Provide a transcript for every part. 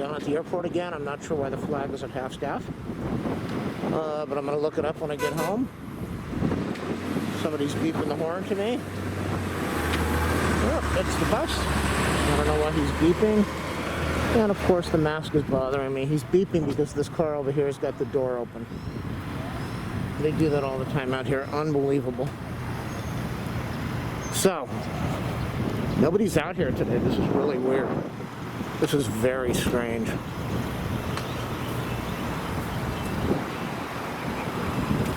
down at the airport again. I'm not sure why the flag is at half staff. But I'm going to look it up when I get home. Somebody's beeping the horn to me. Oh, that's the bus. I don't know why he's beeping. And of course the mask is bothering me. He's beeping because this car over here has got the door open. They do that all the time out here. Unbelievable. So, nobody's out here today. This is really weird. This is very strange.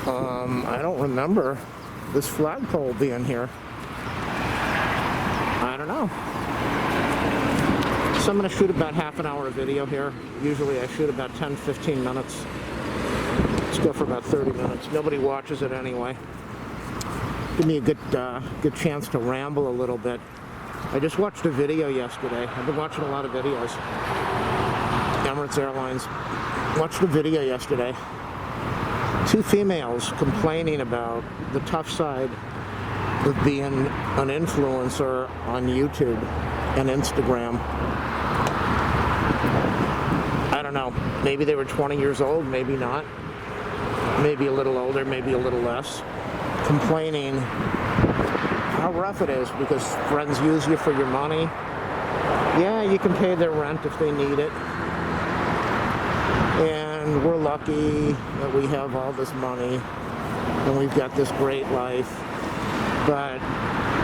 I don't remember this flagpole being here. I don't know. So I'm going to shoot about half an hour of video here. Usually I shoot about 10-15 minutes. Let's go for about 30 minutes. Nobody watches it anyway. Give me a good chance to ramble a little bit. I just watched a video yesterday. I've been watching a lot of videos. Emirates Airlines. Watched a video yesterday. 2 females complaining about the tough side of being an influencer on YouTube and Instagram. I don't know. Maybe they were 20 years old, maybe not. Maybe a little older, maybe a little less. Complaining how rough it is because friends use you for your money. Yeah, you can pay their rent if they need it. And we're lucky that we have all this money and we've got this great life. But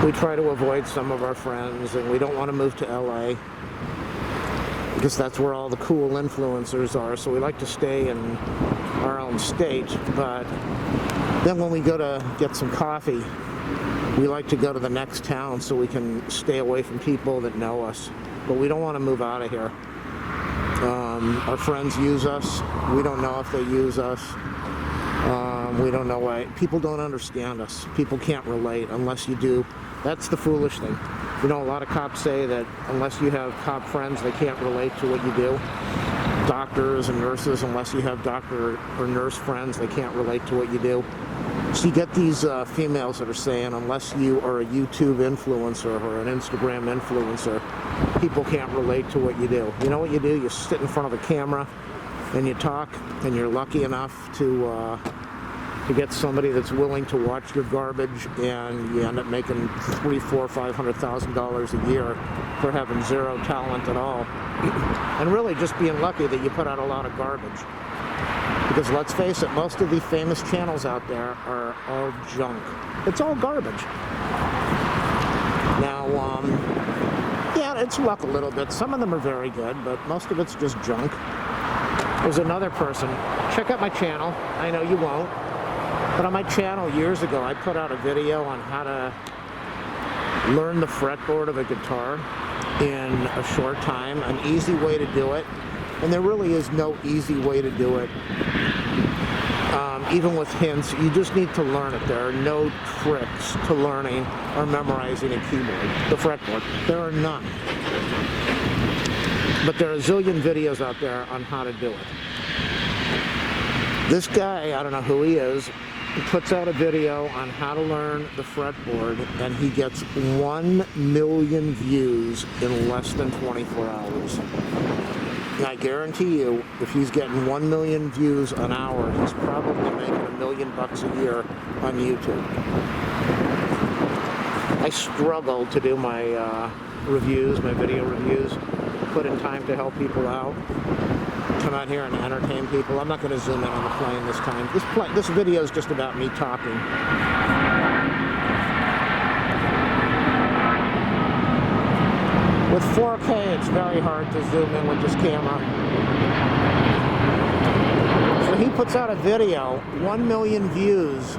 we try to avoid some of our friends and we don't want to move to LA because that's where all the cool influencers are. So we like to stay in our own state. But then when we go to get some coffee, we like to go to the next town so we can stay away from people that know us. But we don't want to move out of here. Our friends use us. We don't know if they use us. We don't know why. People don't understand us. People can't relate unless you do. That's the foolish thing. You know, a lot of cops say that unless you have cop friends, they can't relate to what you do. Doctors and nurses, unless you have doctor or nurse friends, they can't relate to what you do. So you get these females that are saying, unless you are a YouTube influencer or an Instagram influencer, people can't relate to what you do. You know what you do? You sit in front of a camera and you talk, and you're lucky enough to get somebody that's willing to watch your garbage, and you end up making $300,000, $400,000, $500,000 a year for having zero talent at all. And really just being lucky that you put out a lot of garbage. Because let's face it, most of the famous channels out there are all junk. It's all garbage. Now, yeah, it's luck a little bit. Some of them are very good, but most of it's just junk. There's another person. Check out my channel. I know you won't. But on my channel years ago, I put out a video on how to learn the fretboard of a guitar in a short time, an easy way to do it. And there really is no easy way to do it. Even with hints, you just need to learn it. There are no tricks to learning or memorizing a keyboard, the fretboard. There are none. But there are a zillion videos out there on how to do it. This guy, I don't know who he is, puts out a video on how to learn the fretboard, and he gets 1 million views in less than 24 hours. And I guarantee you, if he's getting 1 million views an hour, he's probably making $1 million a year on YouTube. I struggle to do my reviews, my video reviews, put in time to help people out, come out here and entertain people. I'm not going to zoom in on the plane this time. This video is just about me talking. With 4K, it's very hard to zoom in with this camera. So he puts out a video, 1 million views,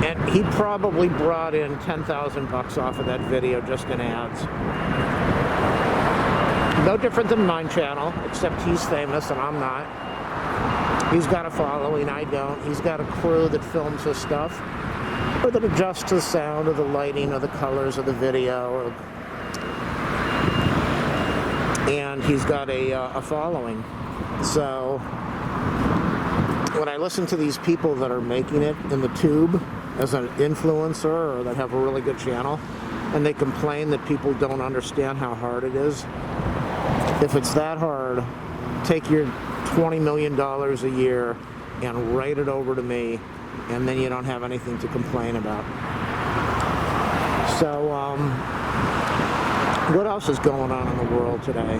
and he probably brought in $10,000 off of that video just in ads. No different than my channel, except he's famous and I'm not. He's got a following, I don't. He's got a crew that films his stuff, or that adjusts the sound or the lighting or the colors of the video. And he's got a following. So when I listen to these people that are making it in the tube as an influencer or that have a really good channel, and they complain that people don't understand how hard it is, If it's that hard, take your $20 million a year and write it over to me, and then you don't have anything to complain about. So, what else is going on in the world today?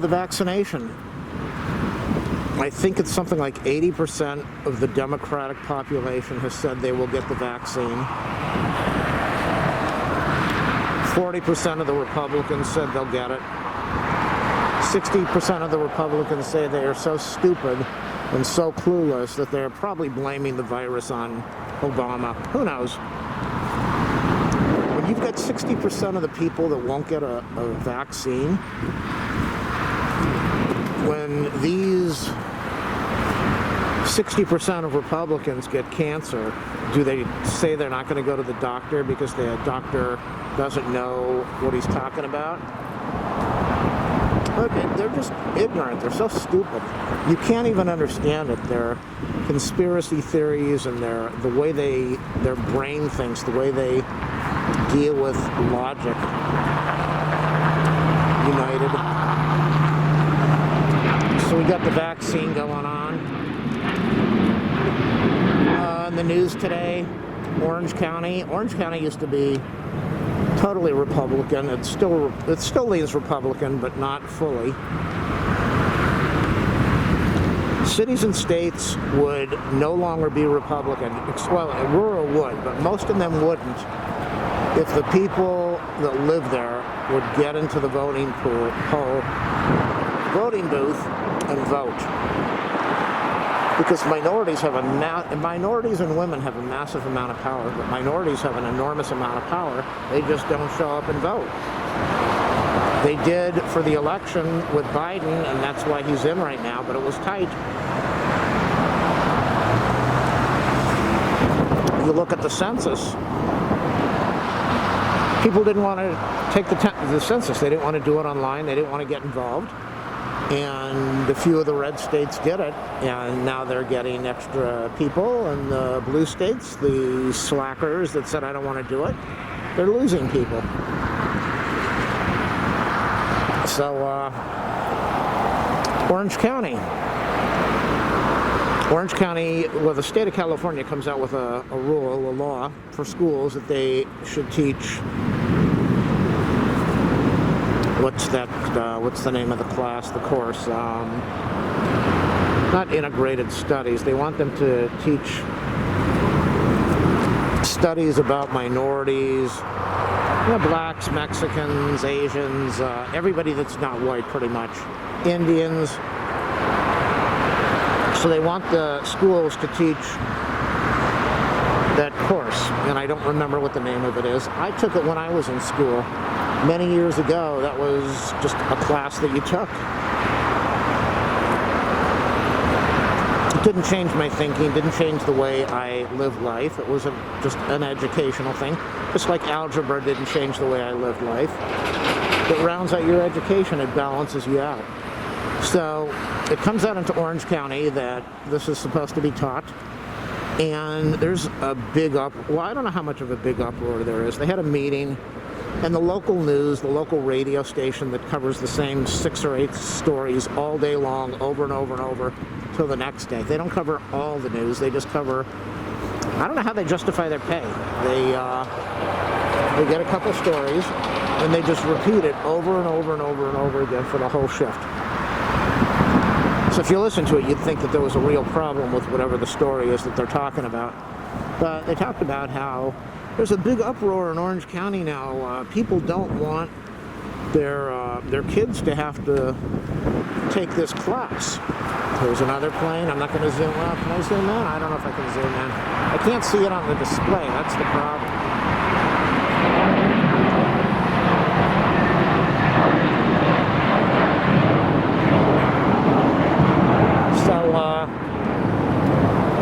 The vaccination. I think it's something like 80% of the Democratic population has said they will get the vaccine. 40% of the Republicans said they'll get it. 60% of the Republicans say they are so stupid and so clueless that they're probably blaming the virus on Obama. Who knows? When you've got 60% of the people that won't get a vaccine, when these 60% of Republicans get cancer, do they say they're not going to go to the doctor because the doctor doesn't know what he's talking about? Look, they're just ignorant. They're so stupid. You can't even understand it. Their conspiracy theories and the way their brain thinks, the way they deal with logic. United. So we got the vaccine going on. In the news today, Orange County. Orange County used to be totally Republican. It still is Republican, but not fully. Cities and states would no longer be Republican. Well, rural would, but most of them wouldn't if the people that live there would get into the voting booth and vote. Because minorities and women have a massive amount of power, but minorities have an enormous amount of power. They just don't show up and vote. They did for the election with Biden, and that's why he's in right now, but it was tight. You look at the census. People didn't want to take the census. They didn't want to do it online. They didn't want to get involved. And a few of the red states did it, and now they're getting extra people. And the blue states, the slackers that said, I don't want to do it, they're losing people. So, Orange County, well, the state of California comes out with a law for schools that they should teach. What's the name of the class, the course? Not integrated studies. They want them to teach studies about minorities, blacks, Mexicans, Asians, everybody that's not white, pretty much. Indians. So they want the schools to teach that course, and I don't remember what the name of it is. I took it when I was in school. Many years ago, that was just a class that you took. It didn't change my thinking, didn't change the way I live life. It was just an educational thing. Just like algebra didn't change the way I lived life. It rounds out your education, it balances you out. So it comes out into Orange County that this is supposed to be taught. And there's a big well, I don't know how much of a big uproar there is. They had a meeting. And the local news, the local radio station that covers the same 6 or 8 stories all day long, over and over and over, till the next day. They don't cover all the news. They just cover, I don't know how they justify their pay. They get a couple stories, and they just repeat it over and over and over and over again for the whole shift. So if you listen to it, you'd think that there was a real problem with whatever the story is that they're talking about. But they talked about how there's a big uproar in Orange County now. People don't want their kids to have to take this class. There's another plane. I'm not going to zoom out. Can I zoom in? I don't know if I can zoom in. I can't see it on the display. That's the problem.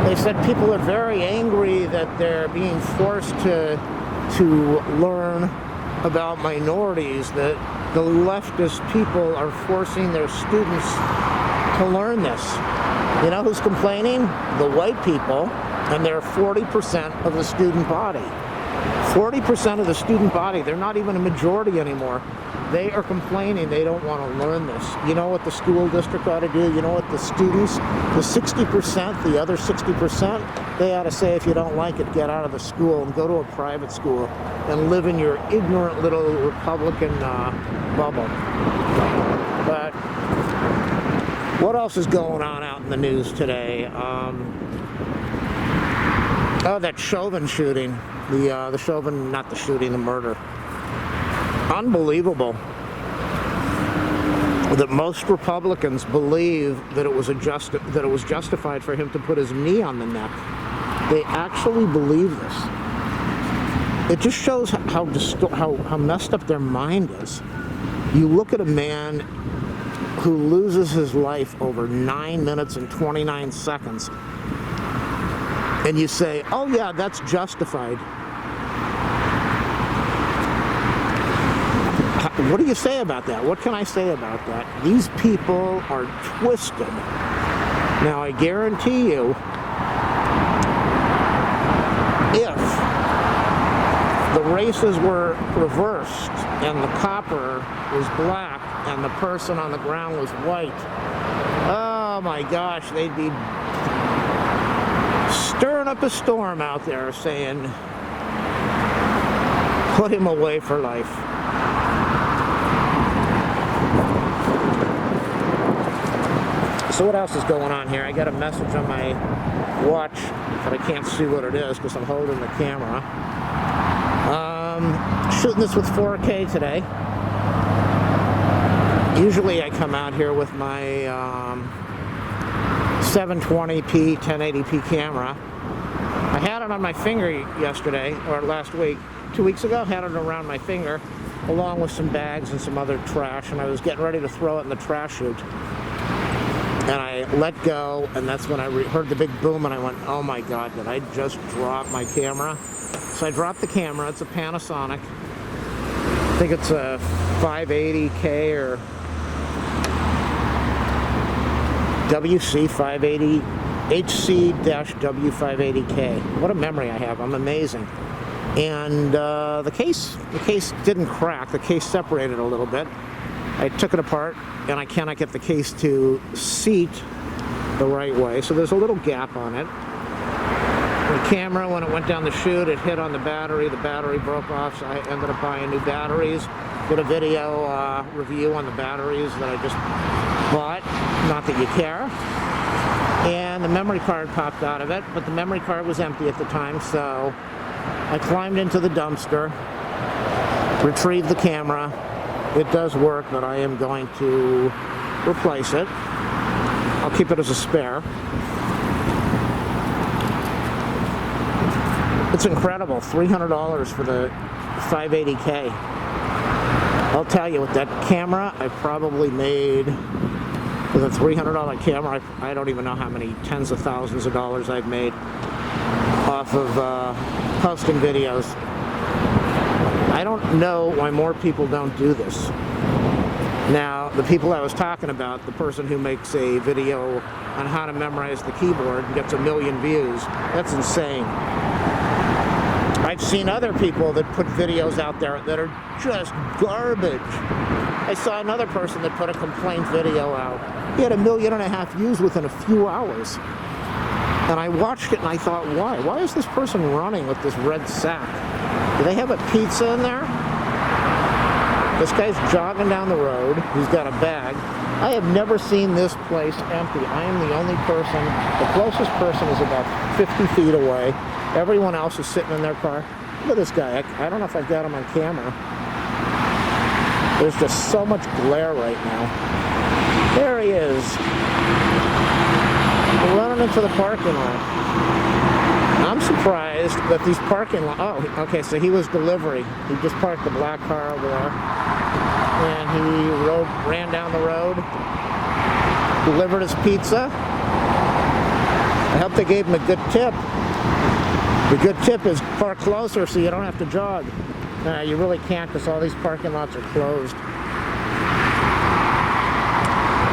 They said people are very angry that they're being forced to learn about minorities, that the leftist people are forcing their students to learn this. You know who's complaining? The white people, and they're 40% of the student body. 40% of the student body, they're not even a majority anymore. They are complaining they don't want to learn this. You know what the school district ought to do? You know what the students, the 60%, the other 60%, they ought to say, if you don't like it, get out of the school and go to a private school and live in your ignorant little Republican bubble. But what else is going on out in the news today? Oh, that Chauvin shooting. The Chauvin, not the shooting, the murder. Unbelievable that most Republicans believe that it was justified for him to put his knee on the neck. They actually believe this. It just shows how messed up their mind is. You look at a man who loses his life over 9 minutes and 29 seconds, and you say, oh yeah, that's justified. What do you say about that? What can I say about that? These people are twisted. Now, I guarantee you, if the races were reversed and the copper was black and the person on the ground was white, oh my gosh, they'd be stirring up a storm out there saying, put him away for life. So what else is going on here? I got a message on my watch, but I can't see what it is because I'm holding the camera. Shooting this with 4K today. Usually I come out here with my 720p, 1080p camera. I had it on my finger yesterday, or last week, 2 weeks ago, had it around my finger, along with some bags and some other trash, and I was getting ready to throw it in the trash chute. And I let go, and that's when I heard the big boom, and I went, oh my God, did I just drop my camera? So I dropped the camera. It's a Panasonic. I think it's a 580K or WC580, HC-W580K. What a memory I have. I'm amazing. And the case didn't crack. The case separated a little bit. I took it apart, and I cannot get the case to seat the right way, so there's a little gap on it. The camera, when it went down the chute, it hit on the battery broke off, so I ended up buying new batteries. Did a video review on the batteries that I just bought, not that you care. And the memory card popped out of it, but the memory card was empty at the time, so I climbed into the dumpster, retrieved the camera. It does work, but I am going to replace it. I'll keep it as a spare. It's incredible, $300 for the 580K. I'll tell you, with that camera, I probably made, with a $300 camera, I don't even know how many tens of thousands of dollars I've made off of posting videos. I don't know why more people don't do this. Now, the people I was talking about, the person who makes a video on how to memorize the keyboard and gets 1 million views, that's insane. I've seen other people that put videos out there that are just garbage. I saw another person that put a complaint video out. He had 1.5 million views within a few hours. And I watched it and I thought, why? Why is this person running with this red sack? Do they have a pizza in there? This guy's jogging down the road. He's got a bag. I have never seen this place empty. I am the only person. The closest person is about 50 feet away. Everyone else is sitting in their car. Look at this guy. I don't know if I've got him on camera. There's just so much glare right now. There he is. Running into the parking lot. I'm surprised that these parking lots... Oh, okay, so he was delivery. He just parked the black car over there. And he ran down the road, delivered his pizza. I hope they gave him a good tip. The good tip is park closer so you don't have to jog. You really can't because all these parking lots are closed.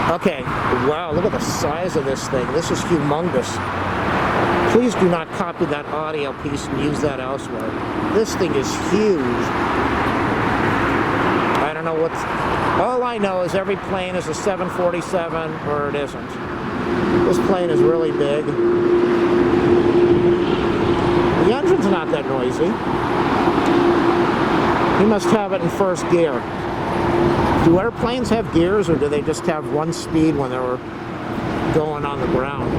Okay, wow, look at the size of this thing. This is humongous. Please do not copy that audio piece and use that elsewhere. This thing is huge. I don't know what's... All I know is every plane is a 747 or it isn't. This plane is really big. The engine's not that noisy. You must have it in first gear. Do airplanes have gears, or do they just have one speed when they're going on the ground?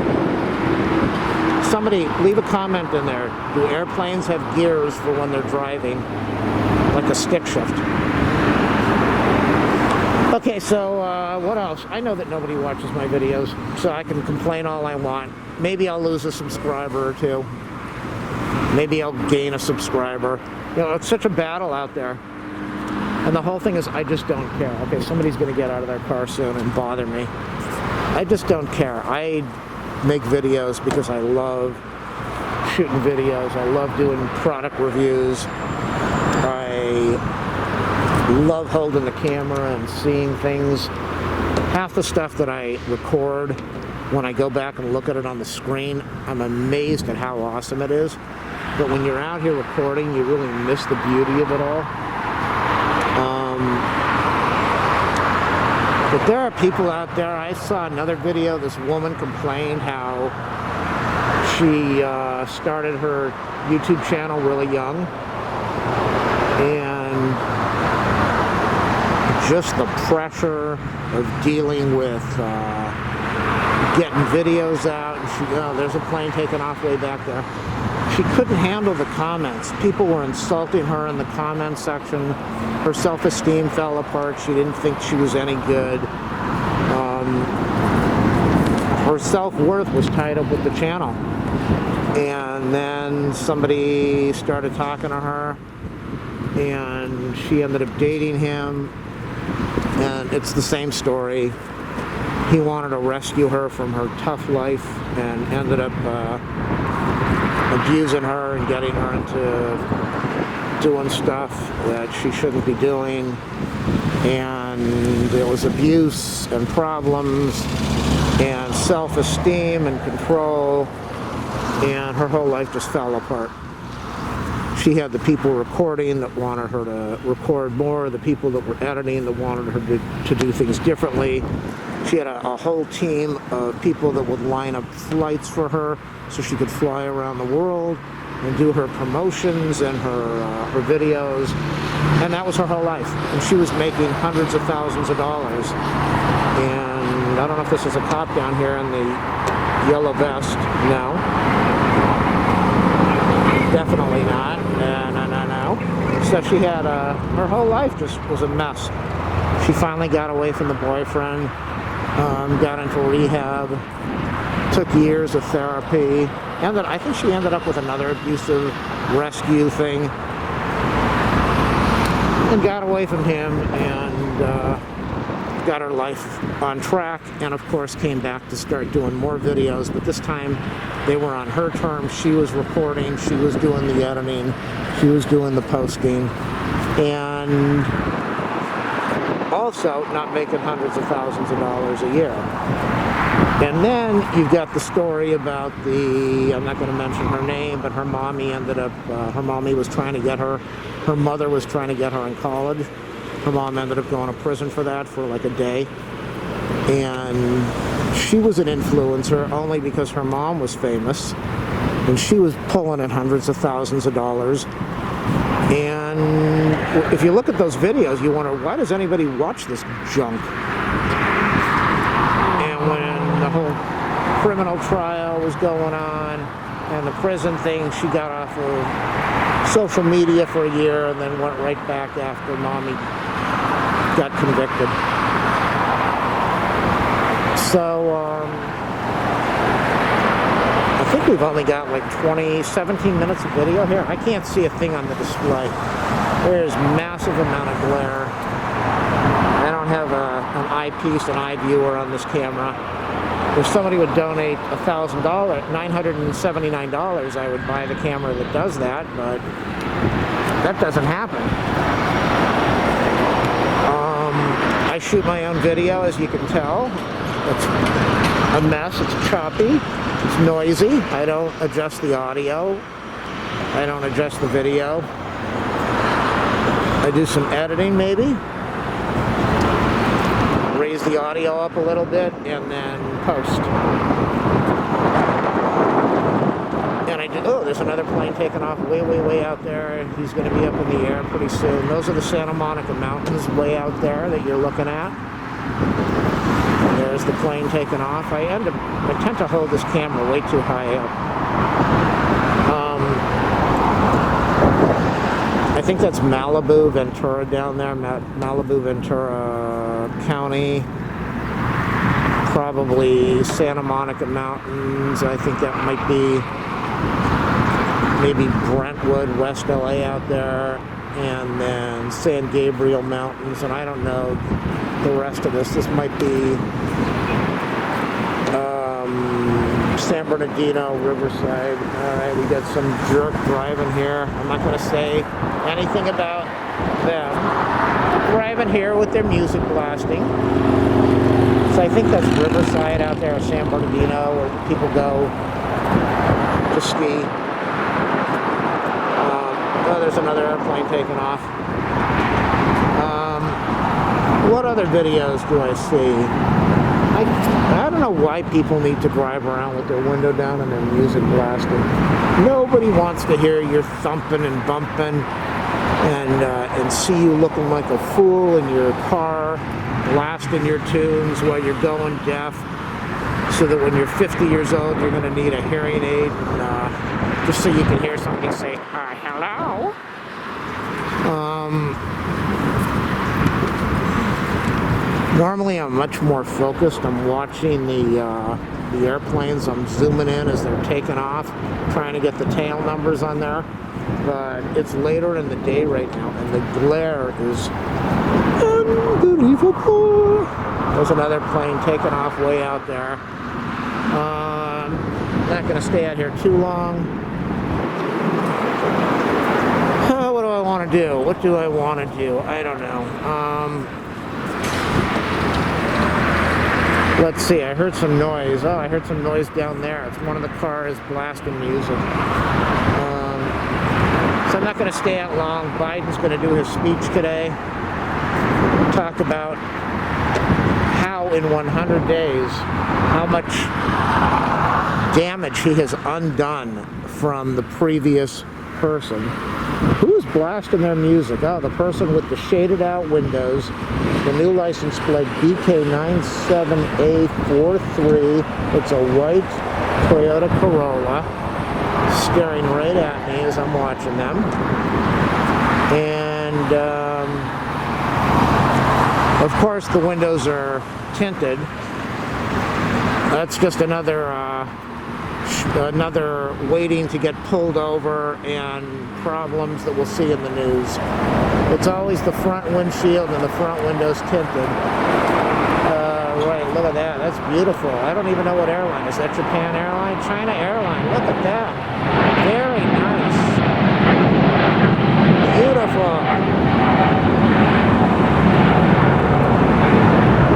Somebody leave a comment in there. Do airplanes have gears for when they're driving, like a stick shift? Okay, so what else? I know that nobody watches my videos, so I can complain all I want. Maybe I'll lose a subscriber or two. Maybe I'll gain a subscriber. You know, it's such a battle out there. And the whole thing is, I just don't care. Okay, somebody's going to get out of their car soon and bother me. I just don't care. I make videos because I love shooting videos. I love doing product reviews. I love holding the camera and seeing things. Half the stuff that I record, when I go back and look at it on the screen, I'm amazed at how awesome it is. But when you're out here recording, you really miss the beauty of it all. But there are people out there. I saw another video. This woman complained how she started her YouTube channel really young, and just the pressure of dealing with getting videos out. And she, oh, there's a plane taking off way back there. She couldn't handle the comments. People were insulting her in the comment section. Her self-esteem fell apart. She didn't think she was any good. Her self-worth was tied up with the channel. And then somebody started talking to her, and she ended up dating him. And it's the same story. He wanted to rescue her from her tough life and ended up abusing her and getting her into doing stuff that she shouldn't be doing. And there was abuse and problems and self-esteem and control, and her whole life just fell apart. She had the people recording that wanted her to record more, the people that were editing that wanted her to do things differently. She had a whole team of people that would line up flights for her so she could fly around the world and do her promotions and her videos. And that was her whole life. And she was making hundreds of thousands of dollars. And I don't know if this is a cop down here in the yellow vest. No. Definitely not. No. So she had, her whole life just was a mess. She finally got away from the boyfriend, got into rehab, took years of therapy, and then I think she ended up with another abusive rescue thing, and got away from him, and got her life on track, and of course came back to start doing more videos, but this time they were on her terms. She was recording, she was doing the editing, she was doing the posting, and also not making hundreds of thousands of dollars a year. And then you've got the story about the, I'm not going to mention her name, but her mommy ended up, her mommy was trying to get her mother was trying to get her in college. Her mom ended up going to prison for that for like a day. And she was an influencer only because her mom was famous. And she was pulling in hundreds of thousands of dollars. And if you look at those videos, you wonder, why does anybody watch this junk? And when the whole criminal trial was going on and the prison thing, she got off of social media for a year and then went right back after mommy got convicted. So I think we've only got like 17 minutes of video here. I can't see a thing on the display. There's massive amount of glare. I don't have an eyepiece, an eye viewer on this camera. If somebody would donate $1,000, $979, I would buy the camera that does that, but that doesn't happen. I shoot my own video, as you can tell, It's a mess. It's choppy. It's noisy. I don't adjust the audio. I don't adjust the video. I do some editing maybe. Raise the audio up a little bit and then post. And I do, oh, there's another plane taking off way, way, way out there. He's going to be up in the air pretty soon. Those are the Santa Monica Mountains way out there that you're looking at. There's the plane taking off. I tend to hold this camera way too high up. I think that's Malibu, Ventura down there. Malibu, Ventura County. Probably Santa Monica Mountains. I think that might be maybe Brentwood, West LA out there. And then San Gabriel Mountains. And I don't know the rest of this. This might be San Bernardino, Riverside. Alright, we got some jerk driving here. I'm not going to say anything about them. Driving here with their music blasting. So I think that's Riverside out there, or San Bernardino, where people go to ski. Oh, there's another airplane taking off. What other videos do I see? I don't know why people need to drive around with their window down and their music blasting. Nobody wants to hear you thumping and bumping and see you looking like a fool in your car, blasting your tunes while you're going deaf, so that when you're 50 years old, you're going to need a hearing aid, just so you can hear somebody say, hello. Normally I'm much more focused. I'm watching the airplanes. I'm zooming in as they're taking off, trying to get the tail numbers on there. But it's later in the day right now, and the glare is unbelievable. There's another plane taking off way out there. Not going to stay out here too long. What do I want to do? What do I want to do? I don't know. Let's see, I heard some noise. Oh, I heard some noise down there. It's one of the cars blasting music. So I'm not going to stay out long. Biden's going to do his speech today. Talk about how in 100 days, how much damage he has undone from the previous person. Who's blasting their music? Oh, the person with the shaded out windows. The new license plate BK97A43. It's a white Toyota Corolla, staring right at me as I'm watching them. And of course the windows are tinted. That's just another waiting to get pulled over and problems that we'll see in the news. It's always the front windshield and the front windows tinted. Right, look at that. That's beautiful. I don't even know what airline. Is that Japan Airline? China Airline. Look at that. Very nice. Beautiful.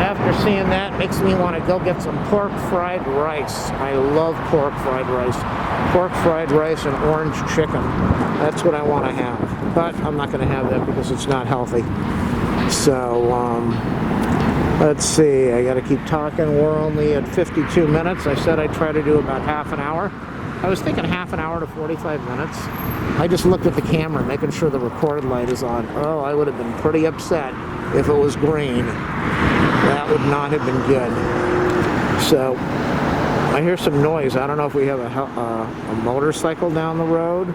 After seeing that, makes me want to go get some pork fried rice. I love pork fried rice. Pork fried rice and orange chicken. That's what I want to have. But I'm not going to have that because it's not healthy. So, let's see. I got to keep talking. We're only at 52 minutes. I said I'd try to do about half an hour. I was thinking half an hour to 45 minutes. I just looked at the camera, making sure the record light is on. Oh, I would have been pretty upset if it was green. That would not have been good. So, I hear some noise. I don't know if we have a motorcycle down the road,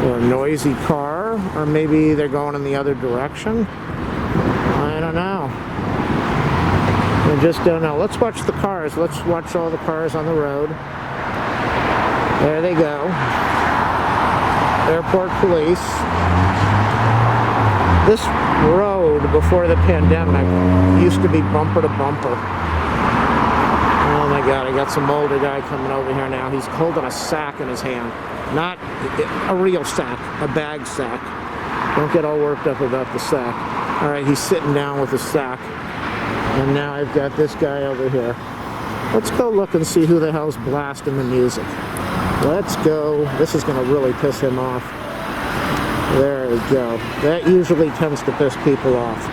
or a noisy car, or maybe they're going in the other direction. I don't know. I just don't know. Let's watch the cars. Let's watch all the cars on the road. There they go. Airport police. This road before the pandemic used to be bumper to bumper. Oh my God, I got some older guy coming over here now. He's holding a sack in his hand. Not a real sack, a bag sack. Don't get all worked up about the sack. All right, he's sitting down with the sack. And now I've got this guy over here. Let's go look and see who the hell's blasting the music. Let's go. This is going to really piss him off. There we go. That usually tends to piss people off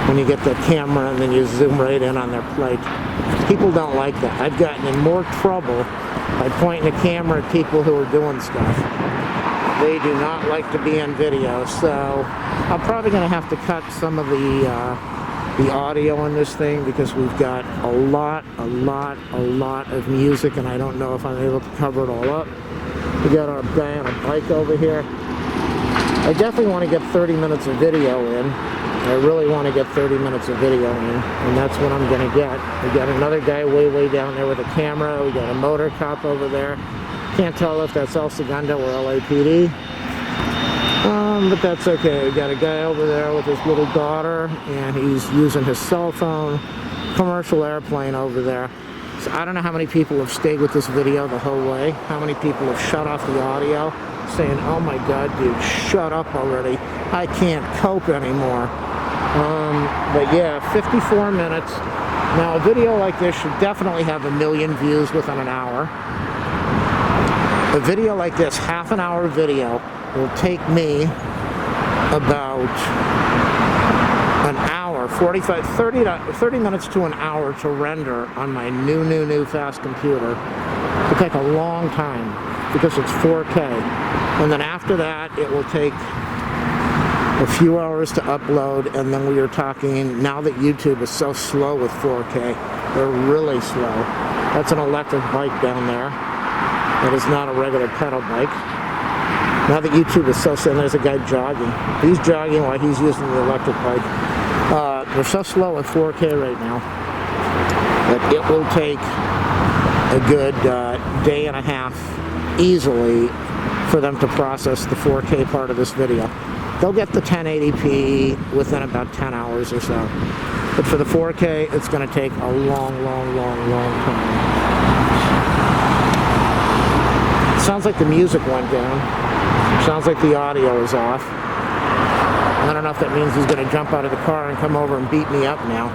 when you get the camera and then you zoom right in on their plate. People don't like that. I've gotten in more trouble by pointing the camera at people who are doing stuff. They do not like to be in video, so I'm probably going to have to cut some of the audio on this thing because we've got a lot of music, and I don't know if I'm able to cover it all up. We got our guy on a bike over here. I definitely want to get 30 minutes of video in. I really want to get 30 minutes of video in, and that's what I'm going to get. We got another guy way down there with a camera. We got a motor cop over there. Can't tell if that's El Segundo or LAPD. But that's okay. We got a guy over there with his little daughter, and he's using his cell phone. Commercial airplane over there. So I don't know how many people have stayed with this video the whole way. How many people have shut off the audio, saying, "Oh my God, dude, shut up already. I can't cope anymore." But yeah, 54 minutes. Now, a video like this should definitely have 1 million views within an hour. A video like this, half an hour video, will take me about an hour, 30 minutes to an hour to render on my new fast computer. It'll take a long time because it's 4K. And then after that, it will take a few hours to upload, and then we are talking, now that YouTube is so slow with 4K, they're really slow. That's an electric bike down there. That is not a regular pedal bike. Now that YouTube is so slow, there's a guy jogging. He's jogging while he's using the electric bike. They're so slow at 4K right now that it will take a good day and a half easily for them to process the 4K part of this video. They'll get the 1080p within about 10 hours or so. But for the 4K, it's going to take a long time. Sounds like the music went down. Sounds like the audio is off. I don't know if that means he's going to jump out of the car and come over and beat me up now.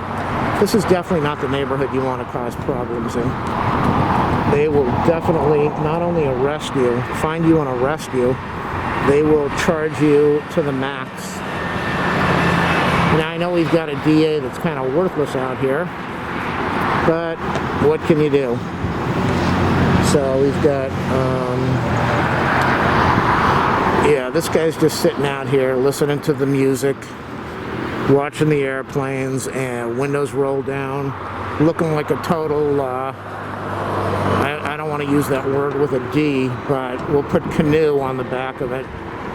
This is definitely not the neighborhood you want to cause problems in. They will definitely not only arrest you, find you and arrest you, they will charge you to the max. Now, I know we've got a DA that's kind of worthless out here, but what can you do? So we've got, yeah, this guy's just sitting out here listening to the music, watching the airplanes, and windows roll down, looking like a total, I don't want to use that word with a D, but we'll put canoe on the back of it.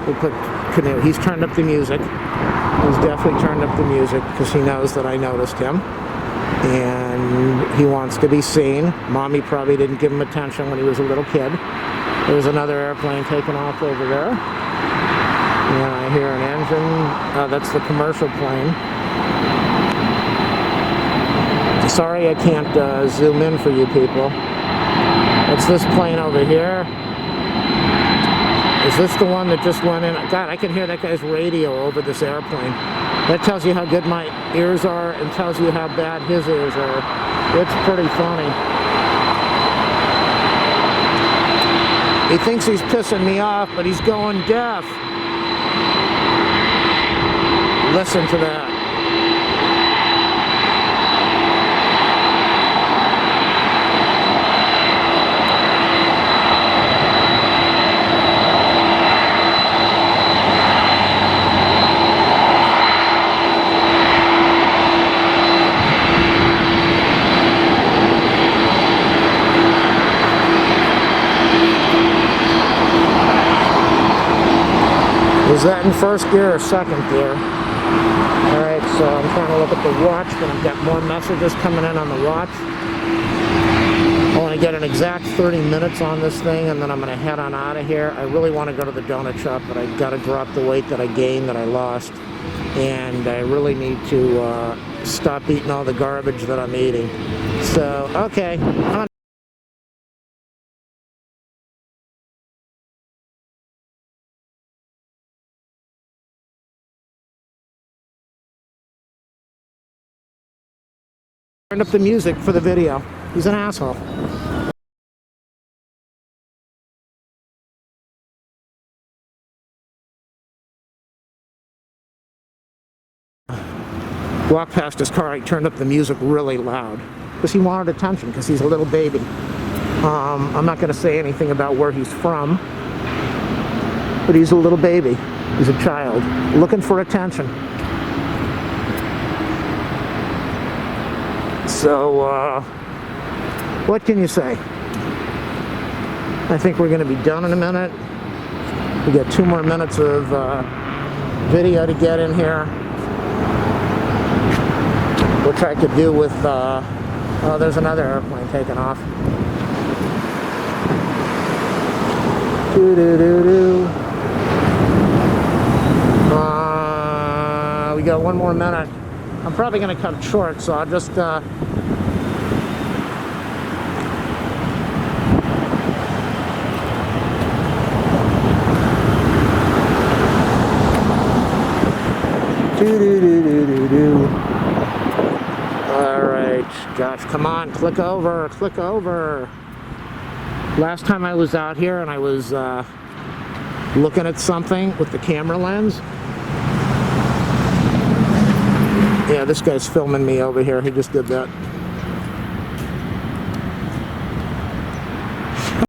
We'll put canoe. He's turned up the music. He's definitely turned up the music because he knows that I noticed him. And he wants to be seen. Mommy probably didn't give him attention when he was a little kid. There's another airplane taking off over there. And I hear an engine. That's the commercial plane. Sorry I can't zoom in for you people. It's this plane over here. Is this the one that just went in? God, I can hear that guy's radio over this airplane. That tells you how good my ears are and tells you how bad his ears are. It's pretty funny. He thinks he's pissing me off, but he's going deaf. Listen to that. Is that in first gear or second gear? Alright, so I'm trying to look at the watch, but I've got more messages coming in on the watch. I want to get an exact 30 minutes on this thing, and then I'm going to head on out of here. I really want to go to the donut shop, but I've got to drop the weight that I gained, that I lost. And I really need to stop eating all the garbage that I'm eating. So, okay. Turned up the music for the video. He's an asshole. Walked past his car, he turned up the music really loud because he wanted attention because he's a little baby. I'm not going to say anything about where he's from, but he's a little baby. He's a child looking for attention. So, what can you say? I think we're going to be done in a minute. We got 2 more minutes of video to get in here, which I could do with, oh, there's another airplane taking off. We got 1 more minute. I'm probably going to cut it short, so I'll just, Alright, gosh, come on, click over, click over. Last time I was out here and I was looking at something with the camera lens. Yeah, this guy's filming me over here. He just did that.